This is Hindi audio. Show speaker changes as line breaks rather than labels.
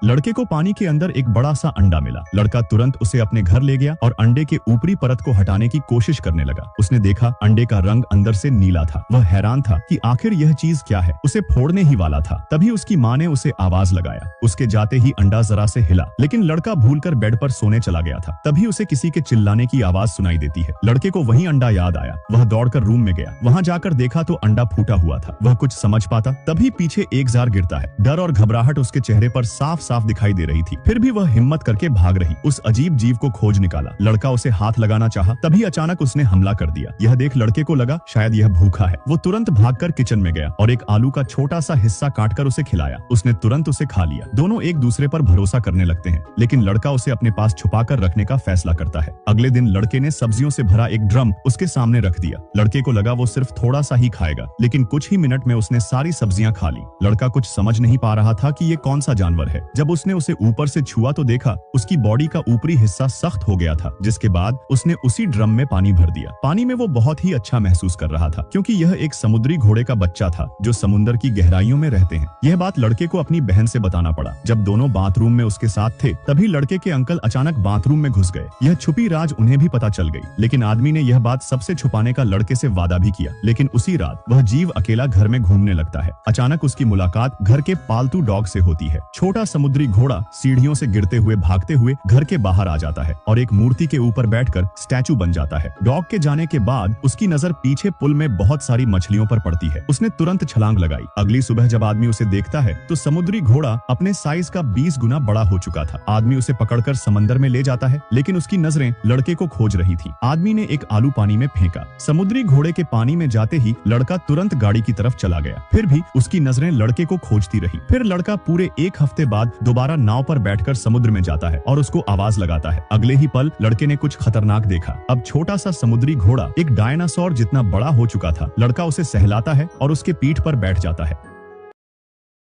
लड़के को पानी के अंदर एक बड़ा सा अंडा मिला। लड़का तुरंत उसे अपने घर ले गया और अंडे के ऊपरी परत को हटाने की कोशिश करने लगा। उसने देखा अंडे का रंग अंदर से नीला था। वह हैरान था कि आखिर यह चीज क्या है। उसे फोड़ने ही वाला था, तभी उसकी माँ ने उसे आवाज लगाया। उसके जाते ही अंडा जरा से हिला, लेकिन लड़का भूलकर बेड पर सोने चला गया था। तभी उसे किसी के चिल्लाने की आवाज सुनाई देती है। लड़के को वही अंडा याद आया। वह दौड़कर रूम में गया। वहां जाकर देखा तो अंडा फूटा हुआ था। वह कुछ समझ पाता तभी पीछे एक जार गिरता है। डर और घबराहट उसके चेहरे पर साफ साफ दिखाई दे रही थी। फिर भी वह हिम्मत करके भाग रही। उस अजीब जीव को खोज निकाला। लड़का उसे हाथ लगाना चाहा, तभी अचानक उसने हमला कर दिया। यह देख लड़के को लगा शायद यह भूखा है। वो तुरंत भागकर किचन में गया और एक आलू का छोटा सा हिस्सा काटकर उसे खिलाया। उसने तुरंत उसे खा लिया। दोनों एक दूसरे पर भरोसा करने लगते हैं, लेकिन लड़का उसे अपने पास छुपाकर रखने का फैसला करता है। अगले दिन लड़के ने सब्जियों से भरा एक ड्रम उसके सामने रख दिया। लड़के को लगा वो सिर्फ थोड़ा सा ही खाएगा, लेकिन कुछ ही मिनट में उसने सारी सब्जियां खा ली। लड़का कुछ समझ नहीं पा रहा था कि ये कौन सा जानवर है। जब उसने उसे ऊपर से छुआ तो देखा उसकी बॉडी का ऊपरी हिस्सा सख्त हो गया था, जिसके बाद उसने उसी ड्रम में पानी भर दिया। पानी में वो बहुत ही अच्छा महसूस कर रहा था, क्योंकि यह एक समुद्री घोड़े का बच्चा था जो समुद्र की गहराइयों में रहते हैं। यह बात लड़के को अपनी बहन से बताना पड़ा। जब दोनों बाथरूम में उसके साथ थे, तभी लड़के के अंकल अचानक बाथरूम में घुस गए। यह छुपी राज उन्हें भी पता चल गई, लेकिन आदमी ने यह बात सबसे छुपाने का लड़के से वादा भी किया। लेकिन उसी रात वह जीव अकेला घर में घूमने लगता है। अचानक उसकी मुलाकात घर के पालतू डॉग से होती है। छोटा समुद्री घोड़ा सीढ़ियों से गिरते हुए भागते हुए घर के बाहर आ जाता है और एक मूर्ति के ऊपर बैठकर स्टैचू बन जाता है। डॉग के जाने के बाद उसकी नजर पीछे पुल में बहुत सारी मछलियों पर पड़ती है। उसने तुरंत छलांग लगाई। अगली सुबह जब आदमी उसे देखता है तो समुद्री घोड़ा अपने साइज का 20 गुना बड़ा हो चुका था। आदमी उसे पकड़कर समंदर में ले जाता है, लेकिन उसकी नजरें लड़के को खोज रही थी। आदमी ने एक आलू पानी में फेंका। समुद्री घोड़े के पानी में जाते ही लड़का तुरंत गाड़ी की तरफ चला गया। फिर भी उसकी नजरें लड़के को खोजती रही। फिर लड़का पूरे एक हफ्ते बाद दोबारा नाव पर बैठकर समुद्र में जाता है और उसको आवाज लगाता है। अगले ही पल लड़के ने कुछ खतरनाक देखा। अब छोटा सा समुद्री घोड़ा एक डायनासोर जितना बड़ा हो चुका था। लड़का उसे सहलाता है और उसके पीठ पर बैठ जाता है।